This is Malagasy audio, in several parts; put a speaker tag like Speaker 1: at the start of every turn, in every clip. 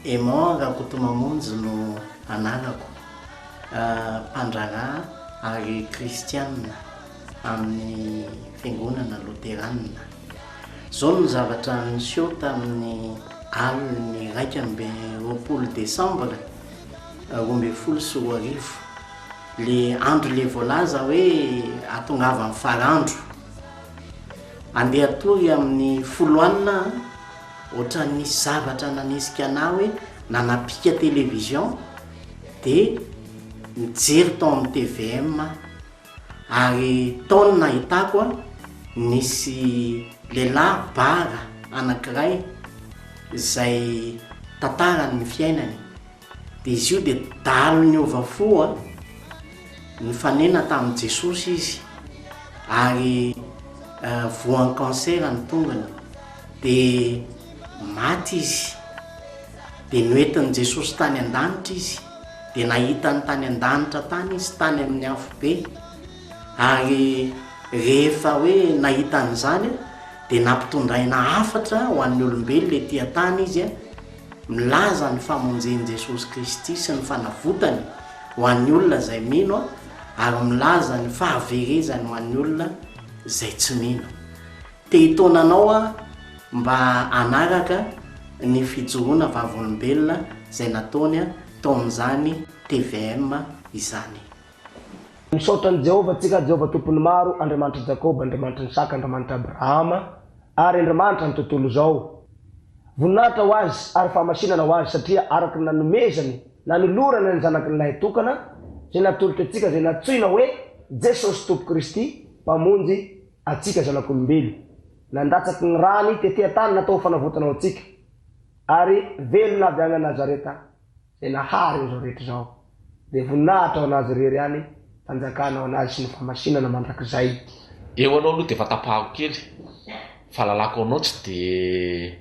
Speaker 1: Aimant Rakotomamonjy no anarako, mpandrana ary kristianina amin'ny fiangonana loterana. Zao no zavatra niseho tamin'ny aliny 20 Desambra 2024, le andro le voalaza hoe atongava ny farandro. Andeha tory amin'ny 10 ohatra ny zavatra nanisika ana hoe nanapika televizion dia mijery tao amin'ny TVM, ary taony nahitako nisy lehilahy bara anankiray izay tantarany ny fiainany, dia izy io dia dalo ny ovafo nifanena tamin'i Jesosy izy, ary voan'ny cancer ny tongony dia maty izy. Dia noentin'i Jesosy tany an-danitra izy, dia nahitany tany an-danitra tany izy, tany amin'ny afo be. Ary rehefa hoe nahitan'izany dia nampitondraina hafatra ho an'ny olombelona le tia tany izy, milaza ny famonjen'i Jesosy Kristy sy ny fanavotany ho an'ny olona izay mino, ary milaza ny fahaverezany ho an'ny olona izay tsy mino. Te hitonanao mba anaraka ny fijoroana vavolombelona izay nataony tao amin'izany TVM izany.
Speaker 2: Misaotra ny Jehovah tsika, Jehovah tompony maro, Andriamanitra Jakoba, Andriamanitra ny Isaka, Andriamanitra Abrahama, ary Andriamanitra ny tontolo izao. Voninahitra ho azy ary fahamasinana ho azy, satria araka nanomezany nanolorana ny zanakin'ilay tokana izay natolotra antsika, izay natsoina hoe Jesosy Tompo Kristy mpamonjy atsika zanak'olombelo. Nandatsaky ny rany tetea-tany natao fanavotana ao antsika, ary velona avy any Nazareta izay nahary izao rehetra izao. Dia voninahitra ho anazy rery any, fanjakana ho anazy sy ny fahamasinana mandrakizay.
Speaker 3: Eo anao aloha dia efa tapahako kely, fahalalako anao tsy dia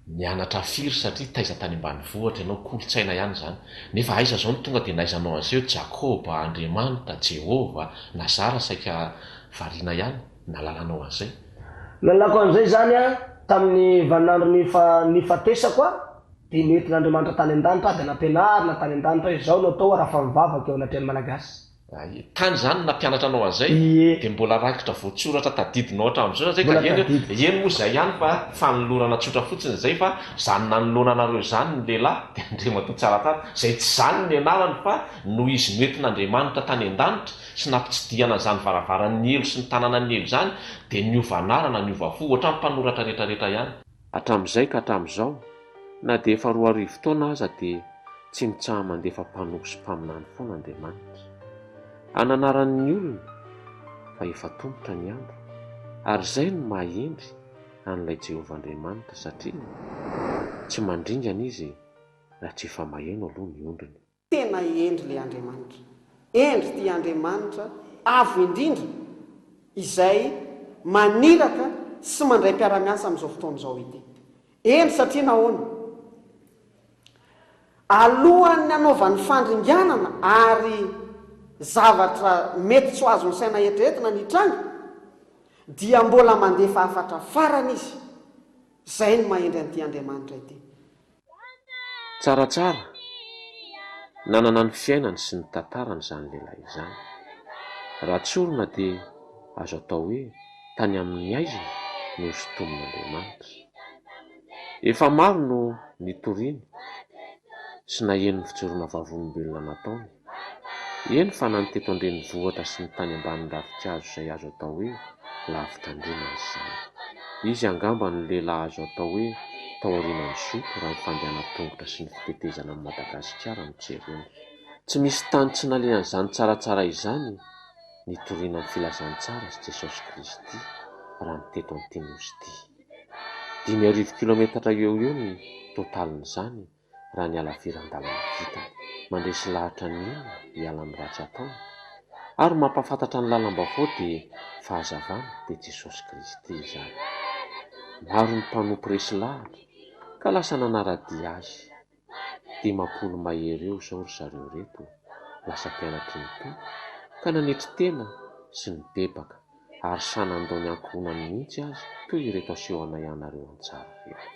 Speaker 3: nianatra firy satria taiza tany ambanivohitra ianao, kolotsaina ihany izany. Nefa aiza zao no tonga dia naizanao an'izay hoe Jakoba, Andriamanitra, Jehova, Nazara saika variana ihany, nalalanao an'izay.
Speaker 2: Nalalako an'izay zany tamin'ny vaninandro ny fatesako dia noentin'Andriamanitra tany an-danitra, dia nampianarina tany an-danitra izao no atao raha fa mivavaka eo anatin'ny Malagasy.
Speaker 3: Tany zany nampianatra anao an'izay, dia mbola rakitra voatsoratra tadidinao hatramin'izao zay ka eny moa izay ihany fa fanolorana tsotra fotsiny izay, fa zany nanolona anareo zany ny lehilahy dia Andriamanitra tsara tany, izay tsy zany ny anarany fa no izy noentin'Andriamanitra tany an-danitra sy nampitsidihana zany varavaran'ny elo sy ny tanànan'ny elo zany, dia niova anarana, niova fo, ohatra ny mpanoratra rehetrarehetra ihany. Hatramin'izay ka hatramin'izao, na dia efa 2 taona aza dia tsy mitsaha mandefa mpanompo sy mpaminany foana Andriamanitra. Ananaran'ny olona fa efa tombotra ny andro, ary izay no mahendry an'ilay Jehovah Andriamanitra, satria tsy mandringana izy raha tsy efa maheno aloha ny ondriny.
Speaker 4: Tena endry ilay Andriamanitra, endry ty Andriamanitra avo indrindra izay maniraka sy mandray mpiara-miasa amin'izao fotoana izao ity. Endry satria nahoana? Alohan'ny anaovan'ny fandringanana ary zavatra mety tsy ho azo ny saina eritreretina ny tranga, dia mbola mandefa hafatra farany izy. Izay no mahendry an'ity Andriamanitra ity.
Speaker 3: Tsaratsara nanana ny fiainany sy ny tantarany izany lehilahy izany. Raha tsy olona dia azo atao hoe tany amin'ny aizina no sotomin'Andriamanitra. Efa maro no nitoriany sy naheno ny fijoroana vavolombelona nataony. Eny fa na ny teto an-drenivohitra sy ny tany ambanin'ny ravinkazo izay azo atao hoe lavitran-drina izany. Izy angamba ny lehilahy azo atao hoe taorian'ny zoto raha ny fandehana-tongotra sy ny fitetezana amin'ny Madagasikara no jerena. Tsy misy tany tsy nalehan'izany tsaratsara izany nitoriana amin'ny filazantsara sy Jesosy Kristy raha ny teto an-tiny nosy ity. 5,000 kilometatra eo ny totalin'izany raha ny alaviran-dalana vitany, mandresy lahatra ny olona hiala amin'ny ratsy ataony, ary mampafantatra ny lalam-baovao dia fahazavana dia Jesosy Kristy izany. Maro ny mpanompo resy lahatra ka lasa nanaradia azy. 10 mahery eo izao ry zareo reto lasa mpianatry ny tompo ka nanetry tena sy nibebaka, ary sanandao ny ankohonany mihitsy azy toy ireto asehoana ianareo an-tsara rehetra.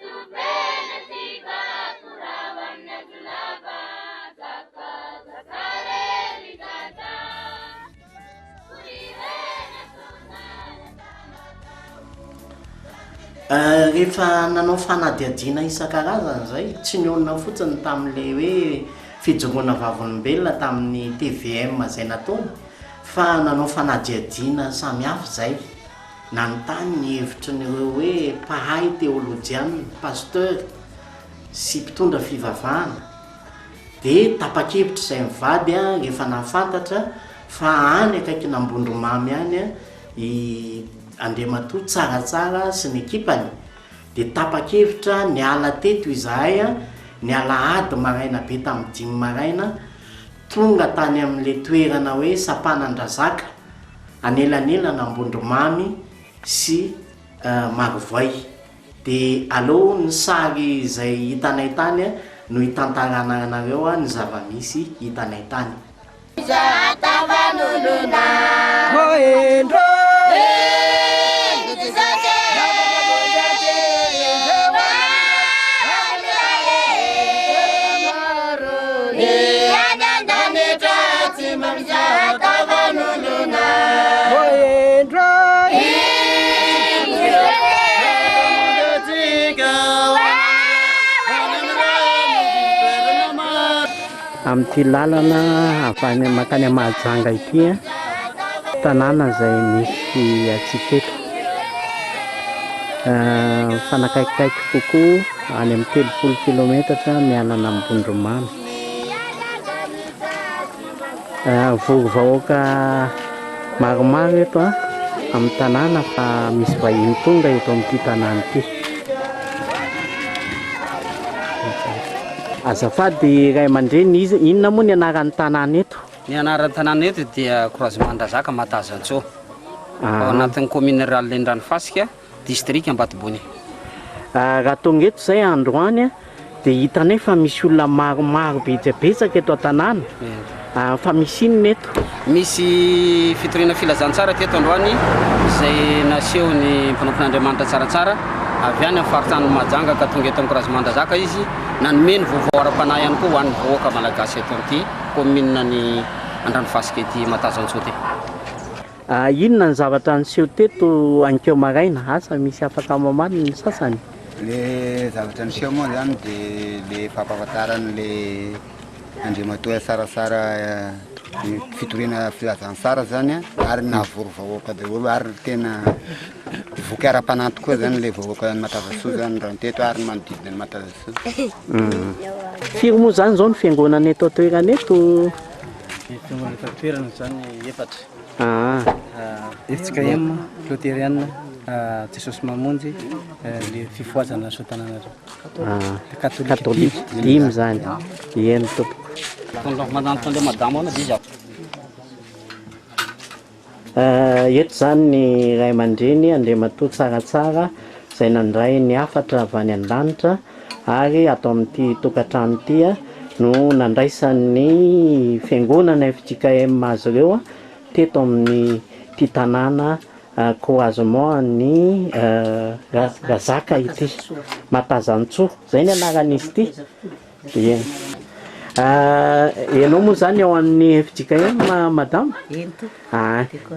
Speaker 1: Rehefa nanao fanadiadiana isan-karazany zay tsy ny olona fotsiny tamin'le hoe fijoroana vavolombelona tamin'ny TVM zay nataony fa nanao fanadiadiana samihafa zay nanontany ny hevitry nyreo hoe mpahay teolojiana, pasteur sy mpitondra fivavahana dia tapa-kevitra izay mivady rehefa nafantatra fa any akaiky nambondromamy any Andriamatoa tsaratsara sy ny ekipany dia tapa-kevitra ny ala teto izahay ny ala ady maraina be tamin'ny 5 maraina tonga tany amin'le toerana hoe Sapanandrazaka anelanelana Ambondromamy sy Marivoay dia aleo ny sary izay hitanay tany no hitantarana anareo ny zava-misy hitanay tany.
Speaker 5: Amin'ity lalana avany makany Mahajanga ity tanàna izay misy atsiketo fanakaikikaiky kokoa any amin'ny 30 kilometatra mialana Ambondromamy. Vahoaka maromaro eto amin'ny tanàna fa misy vahiny tonga eto amin'ity tanàna ity. Azafady Ray Aman-dreny, inona moa ny anaran'ny tanàna eto?
Speaker 6: Ny anaran'ny tanàna eto dia Croisement-Ndrazaka Matazantsoa. Ao anatin'ny commune rurale Lendranomasika, district Ambatobony.
Speaker 5: Raha tonga eto izay androany dia hitanay fa misy olona maromaro betsaka eto an-tanàna. Fa misy inona eto?
Speaker 6: Misy fitoriana filazantsara teto androany izay nasehony mpanompon'Andriamanitra tsaratsara avy any amin'ny faritany Mahajanga ka tonga eto amin'ny Croisement-Ndrazaka izy nanome ny vaovao ara-panahy ihany koa ho an'ny vahoaka malagasy eto amin'ity commune ny Andranomasika ity Matazantsoa ty.
Speaker 5: Inona ny zavatra niseho teto ankeo maraina? Asa misy afaka mamaly ny sasany?
Speaker 7: Le zavatra niseho moa zany dia le fampahafantarany le Andriamatoa sarasara fitoriana filazantsara zany ary nahavory vahoaka daholo ary tena voky ara-panahy tokoa zany le vahoaka Matazantsoa zany raha teto ary manodidina ny Matazantsoa.
Speaker 5: Firy moa zany zao ny fiangonana eto toerana eto?
Speaker 8: Fiangonana eto toerana zany efatra. FJKM, Luthérienne, Jesosy Mamonjy, le fifoazana Sotananareo.
Speaker 5: Katolika 5 zany. Eny tompoko.
Speaker 6: Manantona madamo ana dia
Speaker 5: eto zany ny Ray Aman-dreny Andriamatoa tsaratsara izay nandray ny afatra avy any an-danitra ary atao amin'ity tokantrano ity no nandraisan'ny fiangonana FJKM azy ireo teto amin'ny ity tanàna croisement ny Razaka ity Matazantsoa, zay ny anaran'izy ity. Ianao moa zany ao amin'ny FJKM madame?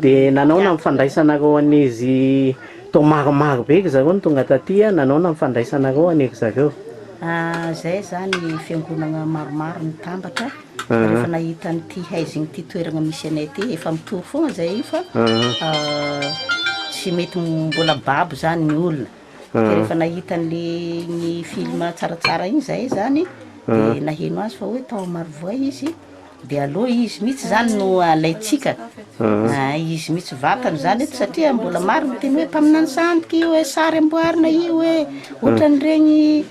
Speaker 5: Dia nanaona mifandraisanareo an'izy tao maromaro be zareo ny tonga taty nanaona mifandraisanareo an'ery zareo?
Speaker 9: Zay zany fiangonana maromaro nitambatra rehefa nahita n'ity haiziny ity toerana misy anay ty efa mitohy foana zay fa tsy mety mbola babo zany ny olona. Rehefa nahita n'le ny film tsaratsara iny zay zany dia naheno azy fa hoe tao Marivoay izy dia aloha izy mihitsy zany no alaitsika. Izy mihitsy vatany zany eto satria mbola maro miteny hoe mpaminany santika io hoe sary amboarina io hoe ohatran'ireny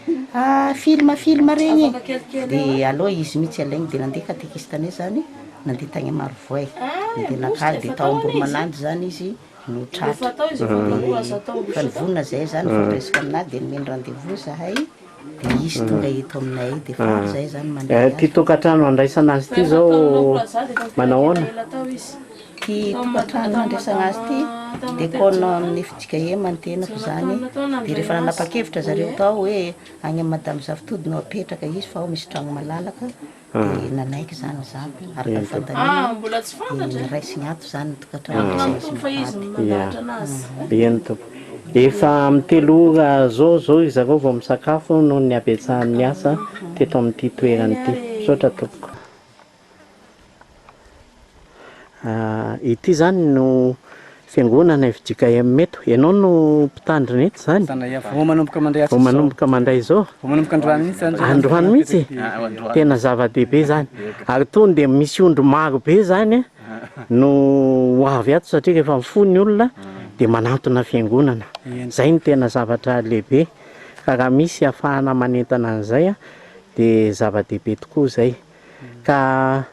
Speaker 9: film reny. Dia aloha izy mihitsy alainy dia nandeha katekistanay zany nandeha tagny Marivoay dia nakary dia tao Amboromanandy zany izy no tratra. Fa nivonona zay zany fandresika aminazy dia nomeny rendez-vous zahay dia izy tonga eto aminay dia fa zay zany mandeha.
Speaker 5: Ty tokantrano andraisana azy ity zao manao ahoana?
Speaker 9: Ty tokantrano andraisana azy ity de kona amin'ny fitsika mantenako zany de rehefa nanapa-kevitra zareo tao hoe agny amin'ny madame Zavitody no apetraka izy fa ao misy tragno malalaka de nanaiky zany zaby araka fantany raisigny ato zany tokatrano
Speaker 5: eny tompo efa amin'ny 3 ora zao izareo vao misakafo noho ny abetsahan'ny asa teto amin'ity toerany ity saotra tompoko ity zany no fiangonana Fijika meto ianao no mpitandrina eto zany manomboka mandray zao androany mihitsy tena zava-dehibe zany ary tony de misy ondro maro be zany no hoavy ato satria rehefa mifony olona de manantona fiangonana zay ny tena zavatra lehibe ka raha misy ahafahana manentana an'izay de zava-dehibe tokoa zay ka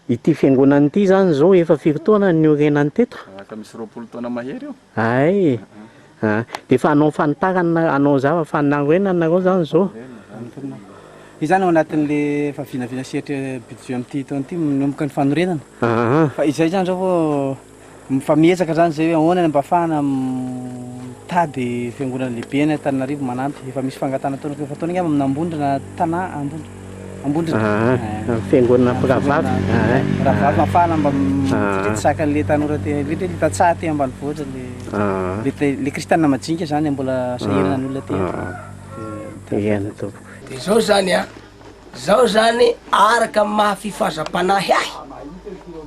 Speaker 5: ity fiangonana ity zany zao efa firy-taona ny orenany teto
Speaker 10: misy 20 taona mahery io
Speaker 5: ay de fa anao fanitarana anao zava fanangoena nareo zany zao
Speaker 8: izany ao anatin'le fa vinavina sehatra budget amin'ity taona ity manomboka ny fanorenana fa izay zany zao vao mifamiezaka zany zay hoe ahoana mba ahafahana mitady fiangonana lehibe ny Antananarivo manampy efa misy fangatana taona efa taona igny amin'ny Ambondrina tanà Ambondrina
Speaker 5: fiangonana Ravavy
Speaker 8: Ravavy mafana mba sakan'le tanora te le litatsaha te ambanivohitra le kristianina majinika zany mbola sahirana n'olona
Speaker 5: te
Speaker 11: de zao zany zao zany araka maha fifazam-panahy ahy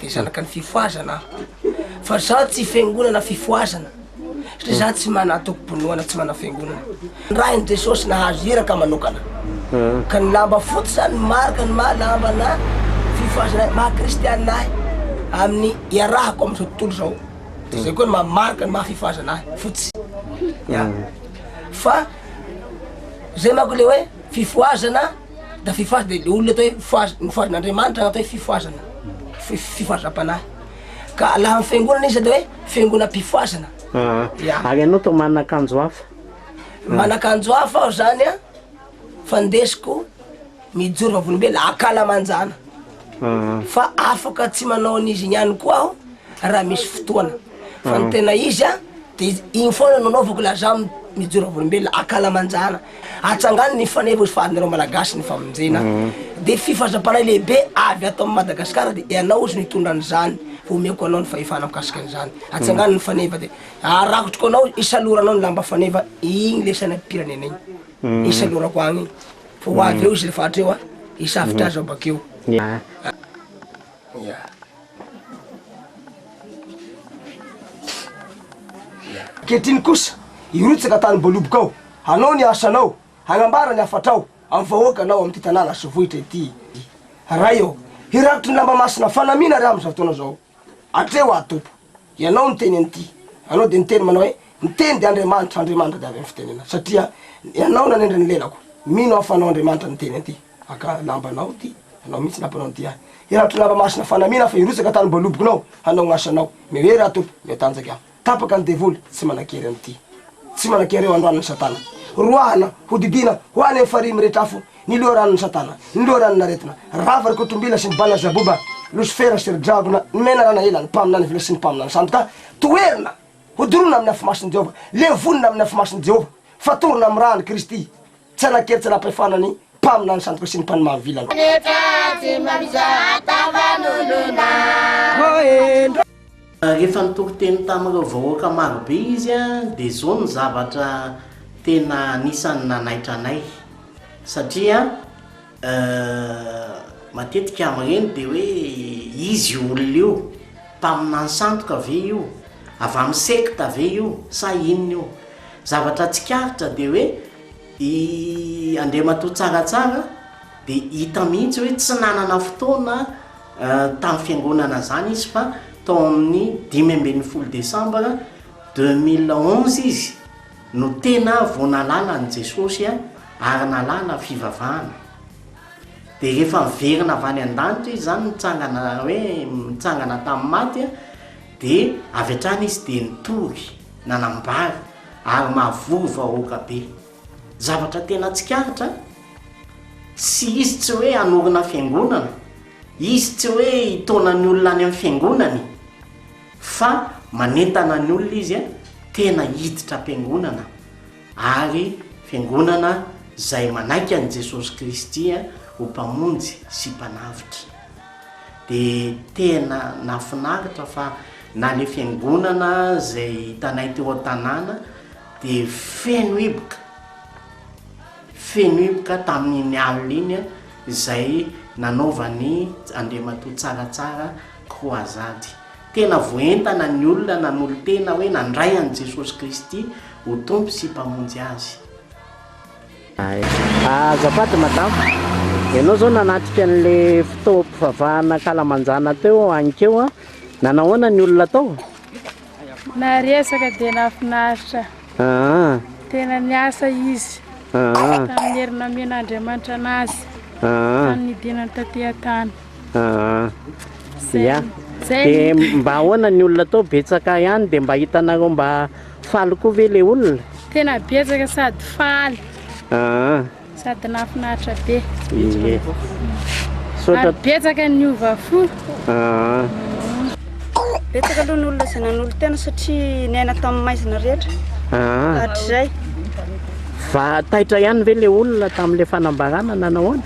Speaker 11: de zanaka ny fifoazana fa zaho tsy fiangonana fifoazana satria zaho tsy manatokom-bonoana tsy mana fiangonana raha ny Jesosy nahazo iraka manokana ka ny lamba fotsy zany marika ny lambana fifoazana maha kristianina ahy amin'ny iarahako amin'izao tontolo zao de zay koa ny mamarika ny maha fifoazana ahy fotsy fa zay manko le hoe fifoazana da fifoazana de le olona atao hoe fifoazan'Andriamanitra atao hoe fifoazana fifazam-panahy ka laha amin'ny fiangonana izy de hoe fiangonam-pifoazana
Speaker 5: ary ianao to manan-kanjo hafa
Speaker 11: manan-kanjo hafa aho zany fandesiko mijoro vavolombelona akalamanjana fa afaka tsy manao an'izy ihany koa aho raha misy fotoana fa ny tena izy de igny foana nanaovako la zaho mijoro vavolombelona akalamanjana atsangany ny faneva fahadareo malagasy ny famonjena de fifazam-panahy lehibe avy ato amin'ny Madagasikara de ianao ozy nitondran'izany omeko anao ny fahefana mikasikan'izany atsangany ny faneva de arakotroko anao isaloranao ny lamba faneva igny le sainam-pirenena igny isalorako agny fa ho avy eo izy lefa hatreo isavitra azy ao bakeo
Speaker 2: kehitriny kosa irotsaka tany Mboloboka ao anao ny asanao hagnambara ny afatrao amin'ny vahoaka anao amin'ny ty tanàna Sovohitra ity raha eo hirakitry ny lamba masina fanamina raha amin'izao fotoana zao atreo atompo ianao niteny an'ity anao de niteny manao hoe niteny de Andriamanitra de avy amin'ny fitenena satria ianao nanendra ny lelako mino afanao Andriamanitra niteny an'ity aka lambanao ty anao mihitsy lambanao ty hirakitry ny lamba masina fanamina fa hirotsaka tany Mbolobokanao anao gnasanao mehery atompo metanjaky aho tapaka ny devoly tsy manakery an'ity tsy manakery eo androan'ny Satana roahana hodidina ho any amin'ny farimy rehetra afo niloa ranon'ny Satana niloa ranon'ny aretina ravary kotombila sy ny bana zaboba Lucifera sy ry-dragona mena rana ela ny mpaminany vila sy ny mpaminany santo ka toerina hodorona amin'ny afomasin'i Jehova levonina amin'ny afomasin'i Jehova fatorona amin'ny rahany Kristy tsy anakery tsy anapahefanany mpaminany santo sy ny mpanimamy vilany
Speaker 1: rehefa nitoko teny tamin'ireo vahoaka marobe izy de zao ny zavatra tena anisan'ny nanaitra anay satria matetika amin'ireny de hoe izy olona io mpaminany santoka ve io avy amin'ny sekta ve io sa inona io zavatra tsikaritra de hoe Andriamatoa tsaratsara de hita mihitsy hoe tsy nanana fotoana tamin'ny fiangonana zany izy fa tao amin'ny 15 Desambra 2011 izy no tena vao nalala ny Jesosy ary nalala fivavahana de rehefa miverina avy any an-danitra izy zany mitsangana hoe mitsangana tamin'ny maty de avy hatrany izy de nitory nanambary ary mahavory vahoaka be zavatra tena tsikaritra sy izy tsy hoe anorina fiangonana izy tsy hoe hitona ny olona any amin'ny fiangonany fa manentana ny olona izy a tena hiditra am-piangonana ary fiangonana zay manaiky an' Jesosy Kristy ho mpamonjy sy mpanavitra. De tena nafinaritra fa na le fiangonana zay hitanay teo an-tanàna de feno hiboka tamin'ny alina iny zay nanaovany Andriamatoa tsaratsara croisade. Tena voentana ny olona nanolo tena hoe nandray an' Jesosy Kristy ho tompo sy mpamonjy azy.
Speaker 5: Azafady madamo, ianao zao nanatrika an'le fitaovam-pivavahana Kalamanjana teo ankeo nanahoana ny olona tao?
Speaker 12: Naresaka dia nafinaritra. Tena niasa izy tamin'ny herina amen'Andriamanitra anazy tamin'ny dinany taty an-tany.
Speaker 5: Ya. Dia mba ahoana ny olona tao betsaka ihany dia mba hitanareo mba faly koa ve le olona?
Speaker 12: Tena betsaka sady faly. Sady nafinaritra be. Ary betsaka ny ova fo.
Speaker 13: Betsaka aloha ny olona izay nanolo tena satria niaina tamin'ny maizina rehetra. Hatrizay.
Speaker 5: Fa taitra ihany ve le olona tamin'le fanambarana na nahoana?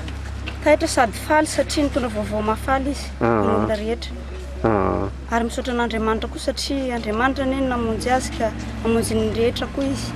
Speaker 13: Taitra sady faly satria nitondra vaovao mafaly izy ny olona rehetra. Ary misaotra an'Andriamanitra koa satria Andriamanitra neny namonjy azy ka namonjy ny rehetra koa izy.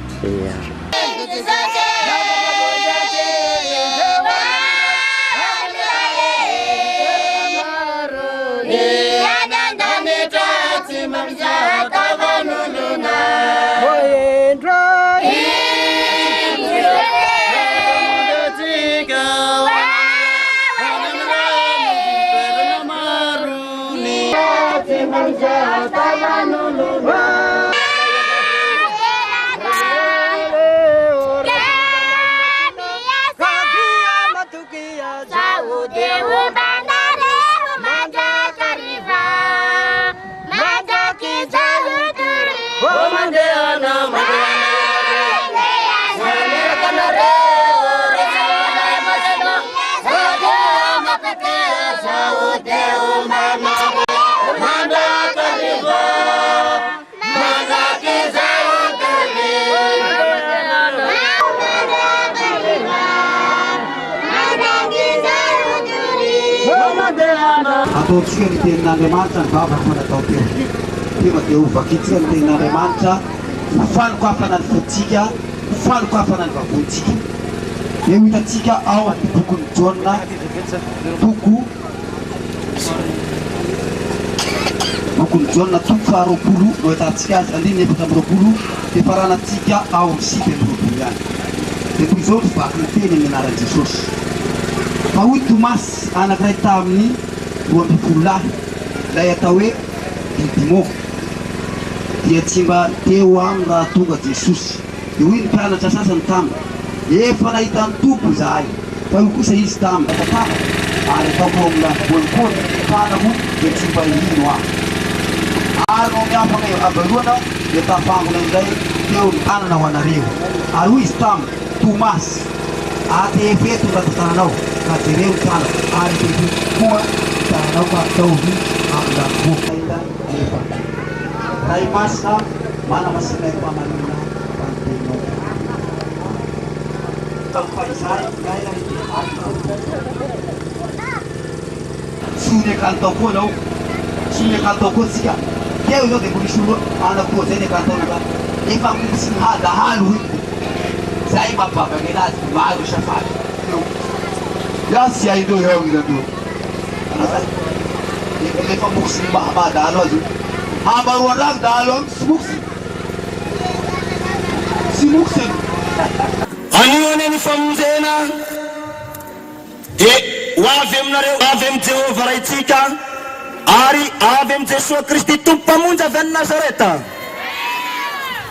Speaker 14: Ataontsika ny tenin'Andriamanitra ny vavaka manatao teo. Tonga dia hovakitsika ny tenin'Andriamanitra, ho falokafana ny fotsika, ho falokafana ny vavontsika. Eo hitantsika ao amin'ny bokon'ny Jaona, bokon'ny Jaona toko faharoapolo no ahitantsika azy 2:20 dia faranantsika ao amin'ny 7:20 ihany. Dia toy izao ny vaky ny teny amin'ny anaran'i Jesosy. Fa hoy Tomasy anankiray tamin'ny 12 lahy ilay atao hoe Didimo dia tsy mba teo amin'ny raha tonga Jesosy. Dia hoy ny mpianatra sasany taminy, efa nahita ny tompo izahay, fa io kosa izy taminy tatara ary ataoko amina voalikony fanako dia tsy mba hino aho. Ary no miafaka avaroana dia tafangona izay teo ny anana ho anareo. Ary hoy izy taminy, Tomasy, atefeto mba tatananao ka jereo ny tanako ary tefeto koa tananao ka ataovy amin'ny vokaina nefa. Ray masina manamasinay mpamanina pantenao. Tampahizay gaina Sunya kantau ko no, sunya kantau ko siya. Kaya uno de kulishulo anak ko zene kantau na. Ipa kusin hada halu. Sai mapapagila bago siya fa. Ya siya ito yung ginagawa. May pamuksin ba dalo azu. Habaruan dalo smuksin. Simuksin.
Speaker 15: Ano ni famuzena? Avy aminareo, avy amin'ny Jehovah raitsika ary avy amin'ny Jesosy Kristy tompo mpamonjy avy any Nazareta.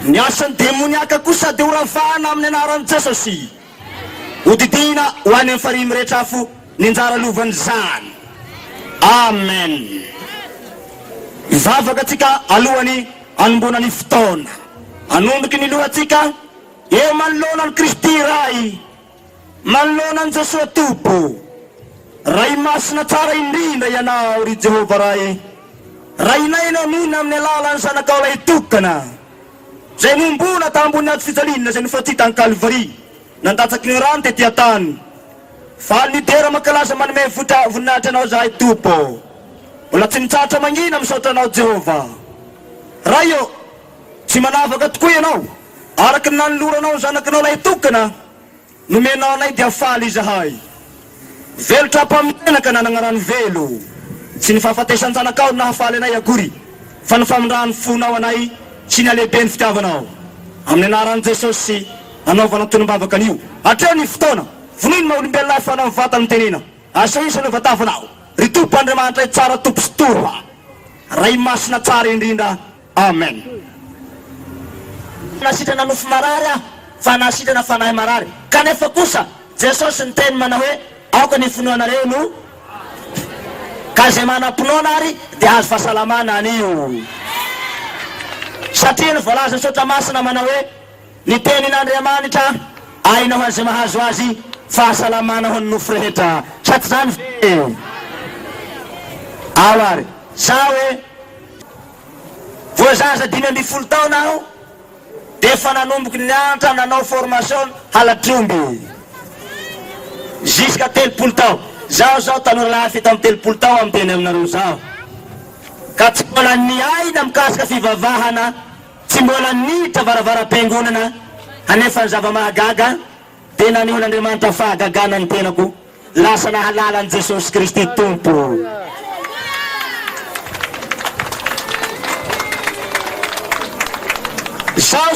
Speaker 15: Ny asan'ny demoniaka kosa dia ho ravahana amin'ny anaran'i Jesosy. Hodidina ho any amin'ny farimy rehetra afo ny anjara lovany zany. Amen. Ivavaka atsika alohany anombona ny fotoana. Anomboky ny lohatsika eo manoloana ny Kristy ray, manoloana ny Jesosy tompo. Ray masina tsara indrindra ianao ry Jehovah ray. rainaina mihina amin'ny alalany zanakao lay tokana zay mombona tambony ato fijalinina zay nofatitany Calvary nandatsaky ny rano tety atany fa lidera makalaza manome voninahitra anao zahay tompo mbola tsy nitsatra mangina misaotra anao Jehova raha io tsy manavaka tokoa ianao araky ny nanoloranao zanakanao lay tokana nomenao anay dia faly izahay velotra mpamenaka nanagnarano velo tsy ny fahafatesan'ny zanakao nahafaly anay akory fa nyfamindrany fonao anay sy ny alehibe ny fitiavanao amin'ny anaran'i Jesosy anaovana tonombavaka an'io atreo ny fotoana vonoiny maolombelona fa anao mivata amin'ny tenena asa isa no vatavanao ry tompo Andriamanitra tsara tompo sy toroha ray masina tsara indrindra amen nasitrana nofo marary ah fa nasitrana fanahy marary kanefa kosa Jesosy niteny mana hoe aoka ny finoanareo no ka zay manam-pinoana ary dia azo fahasalamana anio satria ny voalaza sotra masina mana hoe ny tenin'Andriamanitra aina ho an'izay mahazo azy fahasalamana ho an'ny nofo rehetra saty zany ve ao ary za hoe voazaza 5 taona aho dia efa nanomboky ny antra nanao formation halatromby jusqu'à 30 tao zao tanora lahy fito amin'ny 30 tao amin'ny teny aminareo zao ka tsy mbola niaina mikasika fivavahana tsy mbola nitra varavara-piangonana hanefa ny zava-mahagaga dia nanihon'Andriamanitra fahagagana ny tenako lasa nahalala an' Jesosy Kristy tompo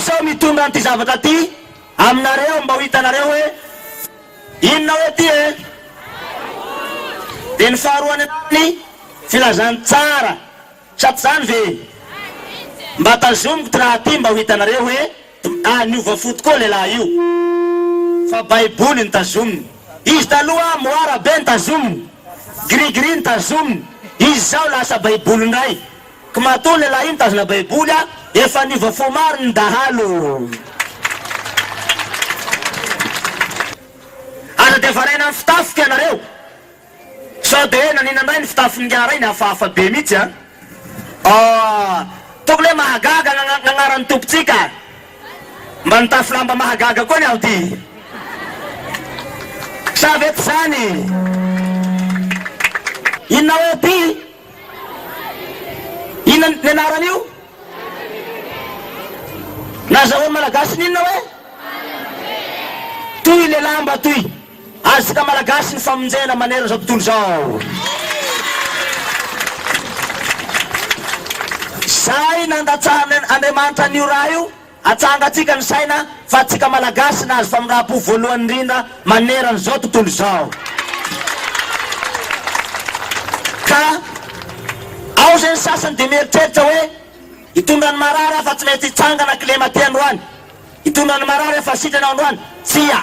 Speaker 15: sao mitondra an'ity zavatra ty aminareo mba ho hitanareo hoe inona hoe ty e dia ny faharoany anany filazany tsara saty zany ve mba tazomiko ty raha ty mba ho hitanareo hoe niova foto koa lehilahy io fa baiboly ny tazominy izy taloha moara be ny tazominy grigri ny tazominy izy zao lasa baiboly ndray ka matoa lehilahy io mitazona baiboly a efa niova fo maro ny dahalo aza dia varaina ny fitafika ianareo sao dia hoe naninandray ny fitafinyngara iny hafahafa be mihitsy a tokony hoe mahagaga gn'agnaran'ny tompontsika mba nitafy lamba mahagaga koa ny aho ty sa vety zany inona hoe ty inona ny anaran'io nazahoany malagasy ninona hoe toy le lamba toy azika malagasy ny famonjena manera zao tontolo zao zay nandatsahany Andriamanitra an'io raha io atsangatsika ny saina fa tsika malagasy nazo famindrapo voalohany indrindra manerany zao tontolo zao ka ao zay ny sasany dia mieritreritra hoe hitondrany marary afa tsy mety hitsangana klema ty androany hitondrany marary afa sitrana androany tsia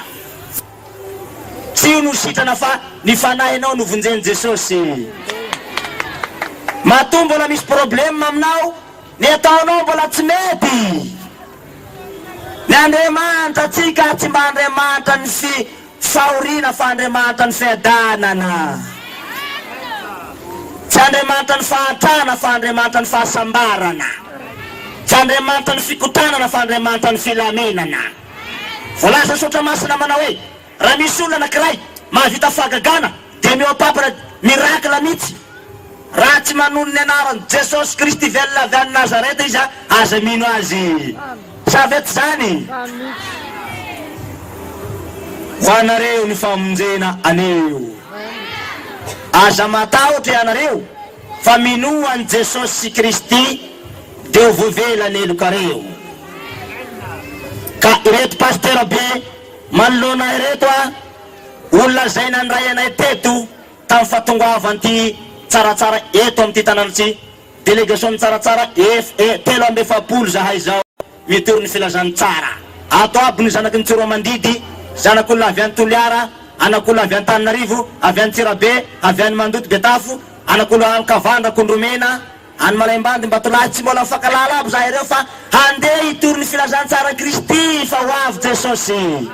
Speaker 15: tsy io no sitrana fa ny fanahinao no vonjeny Jesosy matoa mbola misy problème aminao ny ataonao mbola tsy mety ny Andriamanitra tsika tsy mba Andriamanitra ny fahorina fa Andriamanitra ny fiadanana tsy Andriamanitra ny fahatrana fa Andriamanitra ny fahasambarana tsy Andriamanitra ny fikotranana fa Andriamanitra ny filaminana voalaza sotra masina manao hoe raha misy olona anankiray mahavita fahagagana dia mihoapapana mirakla mihitsy raha tsy manono ny anarany Jesosy Kristy velona avy any Nazareta izy aza mino azy sa vety zany ho anareo ny famonjena aneo aza matahotra ianareo fa minoany Jesosy Kristy dia ho voavelany elokareo ka ireto pasteur be manoloana ireto a olona zay nandray anay teto tamin'ny fahatongavan'ity tsaratsara eto amin'ity tanànatsy délégation tsaratsara 3 zahay zao mitory ny filazany tsara ato aby ny zanaky ny tsoro mandidy zanak'olona avy any Toliara anak'olona avy any Tananarivo avy any Tsirabe avy any Mandoto Betafo anak'olona any Kavandra Kondromena any Malaimbandy Mbatolahy tsy mbola mifankalala aby zahay ireo fa handeha hitory ny filazany tsara Kristy fa ho avy Jesosy